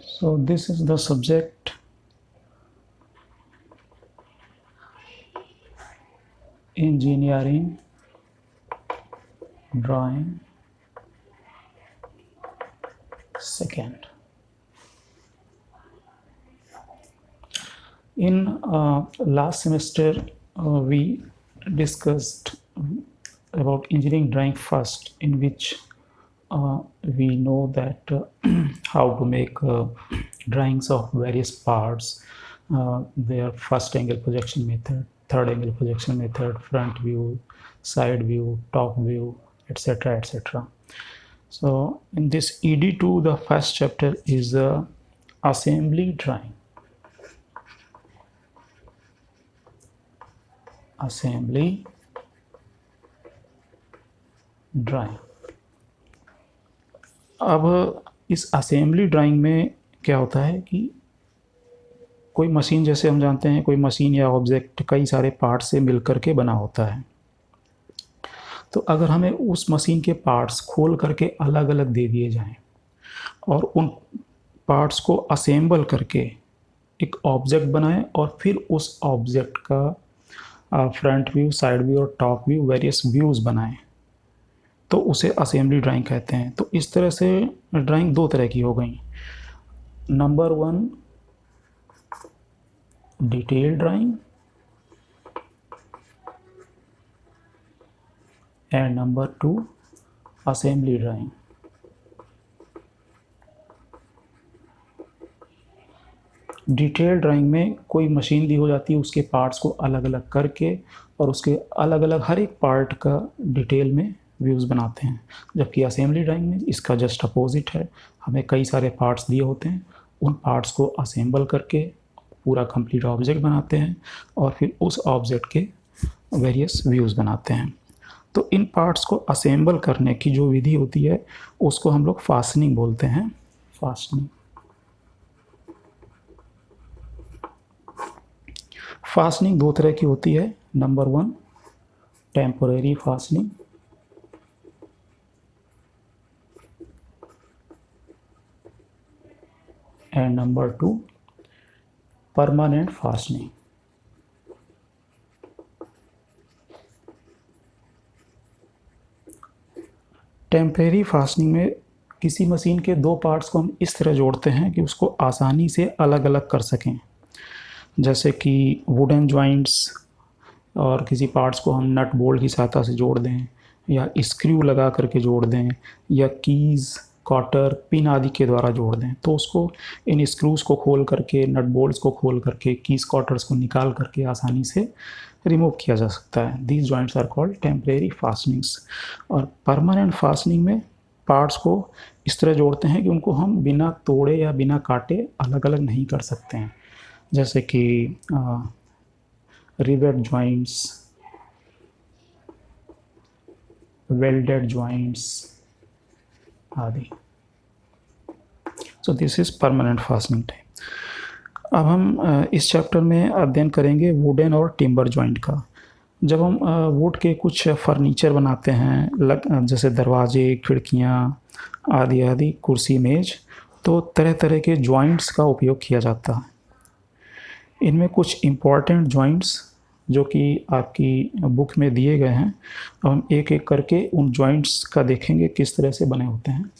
So this is the subject engineering drawing second. In last semester we discussed about engineering drawing first, in which we know that how to make drawings of various parts, their first angle projection method, third angle projection method, front view, side view, top view, etc., etc. So in this ED2, the first chapter is assembly drawing. Assembly drawing. अब इस assembly drawing में क्या होता है कि कोई machine, जैसे हम जानते हैं कोई मशीन या ऑब्जेक्ट कई सारे पार्ट से मिलकर के बना होता है. तो अगर हमें उस मशीन के पार्ट्स खोल करके अलग अलग दे दिए जाएं और उन पार्ट्स को असेंबल करके एक ऑब्जेक्ट बनाएं और फिर उस ऑब्जेक्ट का फ्रंट व्यू, साइड व्यू और टॉप व्यू, वेरियस व्यूज़ बनाएं, तो उसे असेंबली ड्राइंग कहते हैं. तो इस तरह से ड्राइंग दो तरह की हो गई. Number 1 detail drawing and number 2 assembly drawing. Detail drawing में कोई मशीन दी हो जाती है, उसके पार्ट्स को अलग अलग करके और उसके अलग अलग हर एक पार्ट का डिटेल में व्यूज़ बनाते हैं. जबकि असेंबली ड्राइंग में इसका जस्ट अपोजिट है. हमें कई सारे पार्ट्स दिए होते हैं, उन पार्ट्स को असेंबल करके पूरा कंप्लीट ऑब्जेक्ट बनाते हैं और फिर उस ऑब्जेक्ट के वेरियस व्यूज़ बनाते हैं. तो इन पार्ट्स को असेंबल करने की जो विधि होती है उसको हम लोग फास्टनिंग बोलते हैं. फास्टनिंग. फास्टनिंग दो तरह की होती है. Number 1 temporary fastening and number 2 permanent fastening. Temporary fastening में किसी मशीन के दो पार्ट्स को हम इस तरह जोड़ते हैं कि उसको आसानी से अलग अलग कर सकें. जैसे कि वुडन जॉइंट्स, और किसी पार्ट्स को हम नट बोल्ट की सहायता से जोड़ दें या स्क्रू लगा करके जोड़ दें या कीज़, कॉटर, पिन आदि के द्वारा जोड़ दें. तो उसको इन स्क्रूज़ को खोल करके, नट बोल्ट्स को खोल करके, कीज़, कॉटर्स को निकाल करके आसानी से रिमूव किया जा सकता है. These joints are called temporary fastenings. और परमानेंट फास्टनिंग में पार्ट्स को इस तरह जोड़ते हैं कि उनको हम बिना तोड़े या बिना काटे अलग अलग नहीं कर सकते हैं. जैसे कि रिवेट जॉइंट्स, वेल्डेड जॉइंट्स आदि. So this is permanent fastening type. अब हम इस चैप्टर में अध्ययन करेंगे वुडन और टिम्बर जॉइंट का. जब हम वुड के कुछ फर्नीचर बनाते हैं, जैसे दरवाजे, खिड़कियाँ आदि आदि, कुर्सी, मेज, तो तरह तरह के जॉइंट्स का उपयोग किया जाता है. इनमें कुछ इम्पॉर्टेंट जॉइंट्स जो कि आपकी बुक में दिए गए हैं, अब हम एक एक करके उन जॉइंट्स का देखेंगे किस तरह से बने होते हैं.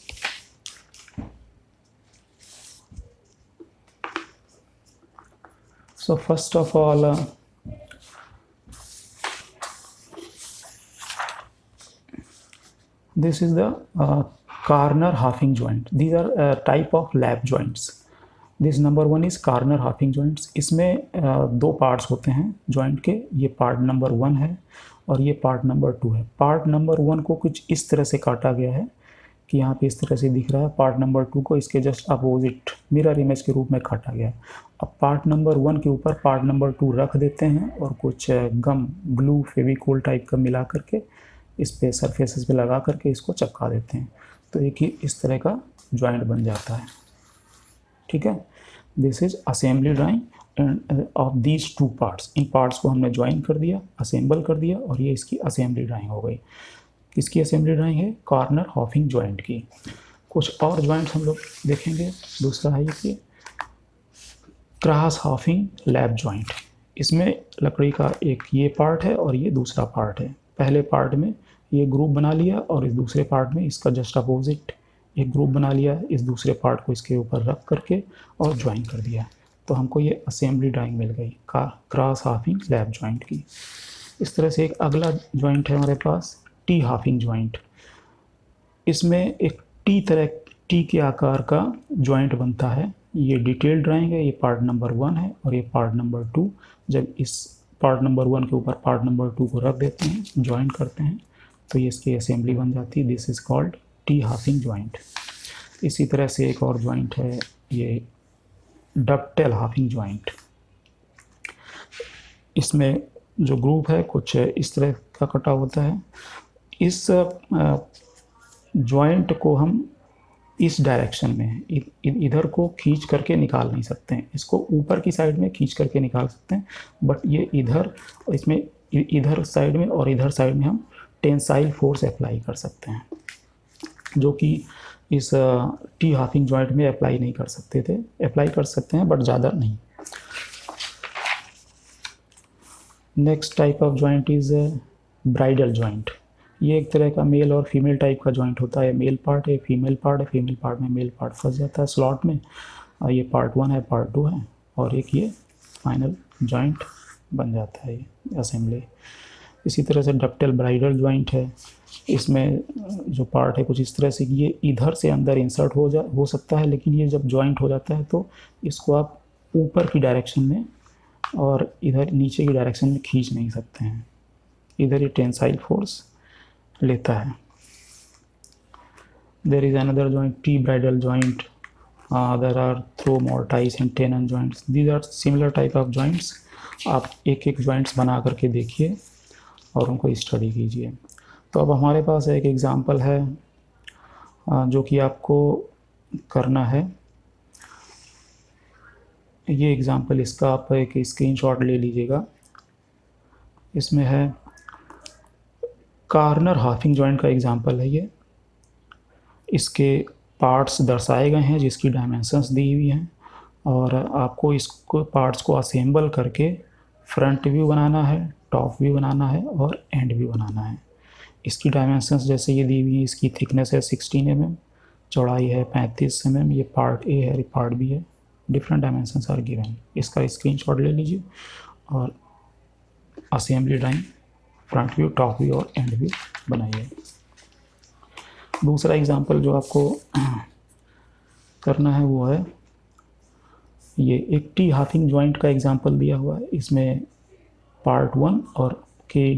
So first of all this is the corner halving joint. These are type of lap joints. This number 1 is corner halving joints. इसमें दो पार्ट्स होते हैं जॉइंट के. ये पार्ट नंबर 1 है और ये पार्ट नंबर 2 है. पार्ट नंबर 1 को कुछ इस तरह से काटा गया है कि यहाँ पे इस तरह से दिख रहा है. पार्ट नंबर 2 को इसके जस्ट अपोजिट मिरर इमेज के रूप में काटा गया है. अब पार्ट नंबर 1 के ऊपर पार्ट नंबर 2 रख देते हैं और कुछ गम, ग्लू, फेविकोल टाइप का मिला करके इस पे सरफेसेस पे लगा करके इसको चिपका देते हैं. तो एक ही इस तरह का जॉइंट बन जाता है. ठीक है. This is assembly drying of these 2 parts. In parts को हमने ज्वाइन कर दिया, असेंबल कर दिया और ये इसकी असेंबली ड्राइंग हो गई. किसकी असेंबली ड्राइंग है? कॉर्नर हाफिंग जॉइंट की. कुछ और जॉइंट्स हम लोग देखेंगे। दूसरा है ये क्रॉस हाफिंग लैप जॉइंट। इसमें लकड़ी का एक ये पार्ट है और ये दूसरा पार्ट है। पहले पार्ट में ये ग्रुप बना लिया और इस दूसरे पार्ट में इसका जस्ट अपोजिट एक ग्रुप बना लिया, इस दूसरे पार्ट को इसके ऊपर रख करके और ज्वाइन कर दिया, तो हमको ये असेंबली ड्राइंग मिल गई क्रॉस हाफिंग लैप जॉइंट की। इस तरह से एक अगला जॉइंट है हमारे पास टी हाफिंग जॉइंट। इसमें एक टी के आकार का जॉइंट बनता है। ये डिटेल ड्राइंग है, ये पार्ट नंबर 1 है और ये पार्ट नंबर 2। जब इस पार्ट नंबर 1 के ऊपर पार्ट नंबर 2 को रख देते हैं, ज्वाइन करते हैं, तो ये इसकी असेंबली बन जाती है। This is called T halving joint. इसी तरह से एक और जॉइंट है ये डबटेल हाफिंग जॉइंट। इसमें जो ग्रुप है कुछ इस तरह का कटा होता है। इस जॉइंट को हम इस डायरेक्शन में इधर को खींच करके निकाल नहीं सकते हैं, इसको ऊपर की साइड में खींच करके निकाल सकते हैं, बट ये इधर इसमें इधर साइड में और इधर साइड में हम टेंसाइल फोर्स अप्लाई कर सकते हैं, जो कि इस टी हाफिंग जॉइंट में अप्लाई नहीं कर सकते थे। अप्लाई कर सकते हैं बट ज़्यादा नहीं। Next type of joint is bridal joint. ये एक तरह का मेल और फीमेल टाइप का जॉइंट होता है। मेल पार्ट है, फीमेल पार्ट है, फीमेल पार्ट में मेल पार्ट फंस जाता है स्लॉट में। ये पार्ट 1 है, पार्ट 2 है और एक ये फाइनल जॉइंट बन जाता है ये असेंबली। इसी तरह से डबटेल ब्राइडल जॉइंट है। इसमें जो पार्ट है कुछ इस तरह से कि ये इधर से अंदर इंसर्ट हो सकता है, लेकिन ये जब जॉइंट हो जाता है तो इसको आप ऊपर की डायरेक्शन में और इधर नीचे की डायरेक्शन में खींच नहीं सकते हैं, इधर ये टेंसाइल फोर्स लेता है। There is another joint T bridle joint. There are throw mortise and tenon joints. These are similar type of joints. आप एक एक जॉइंट्स बना करके देखिए और उनको स्टडी कीजिए। तो अब हमारे पास एक एग्जांपल है जो कि आपको करना है। ये एग्जांपल इसका आप एक स्क्रीनशॉट ले लीजिएगा। इसमें है कॉर्नर हाफिंग जॉइंट का एग्जांपल है ये। इसके पार्ट्स दर्शाए गए हैं जिसकी डायमेंशंस दी हुई हैं और आपको इसको पार्ट्स को असेंबल करके फ्रंट व्यू बनाना है, टॉप व्यू बनाना है और एंड व्यू बनाना है। इसकी डायमेंशंस जैसे ये दी हुई है, इसकी थिकनेस है 16 mm, चौड़ाई है 35 mm। ये पार्ट ए है, पार्ट बी है। Different dimensions are given. इसका स्क्रीनशॉट ले लीजिए और assembly drawing front view, top view और एंड व्यू बनाइए। दूसरा एग्जांपल जो आपको करना है वो है ये एक टी हाफिंग जॉइंट का एग्जांपल दिया हुआ है। इसमें पार्ट 1 और के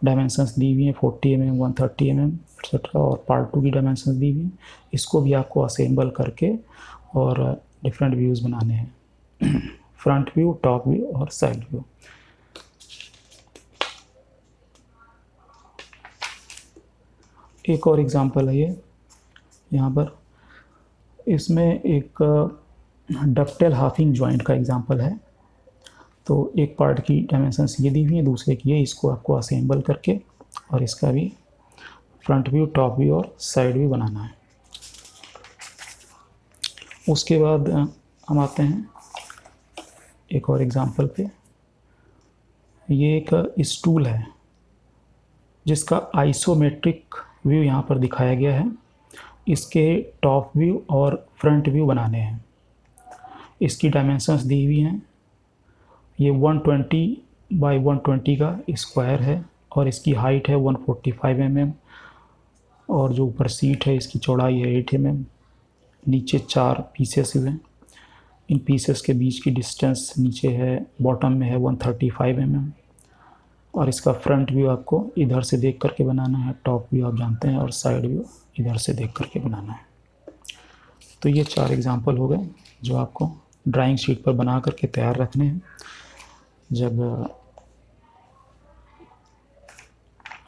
डायमेंशंस दी हुई हैं 40 mm, 130 mm एक्सेट्रा, और पार्ट 2 की डायमेंशंस दी हुई हैं। इसको भी आपको असेंबल करके और डिफरेंट व्यूज़ बनाने हैं, फ्रंट व्यू, टॉप व्यू और साइड व्यू। एक और एग्जांपल है ये यहाँ पर। इसमें एक डबटेल हाफिंग जॉइंट का एग्जांपल है। तो एक पार्ट की डायमेंशंस ये दी हुई है, दूसरे की है। इसको आपको असेंबल करके और इसका भी फ्रंट व्यू, टॉप व्यू और साइड व्यू बनाना है। उसके बाद हम आते हैं एक और एग्जांपल पे। ये एक स्टूल है जिसका आइसोमेट्रिक व्यू यहाँ पर दिखाया गया है। इसके टॉप व्यू और फ्रंट व्यू बनाने हैं। इसकी डायमेंशंस दी हुई हैं। ये 120 बाई 120 का स्क्वायर है और इसकी हाइट है 145 mm और जो ऊपर सीट है इसकी चौड़ाई है 8 mm। नीचे 4 पीसेस हैं। इन पीसेस के बीच की डिस्टेंस नीचे है बॉटम में है 135 mm और इसका फ्रंट व्यू आपको इधर से देख करके बनाना है, टॉप व्यू आप जानते हैं, और साइड व्यू इधर से देख करके बनाना है। तो ये 4 एग्जांपल हो गए जो आपको ड्राइंग शीट पर बना करके तैयार रखने हैं। जब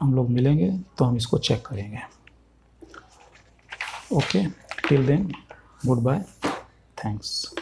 हम लोग मिलेंगे तो हम इसको चेक करेंगे। Okay, till then goodbye, thanks.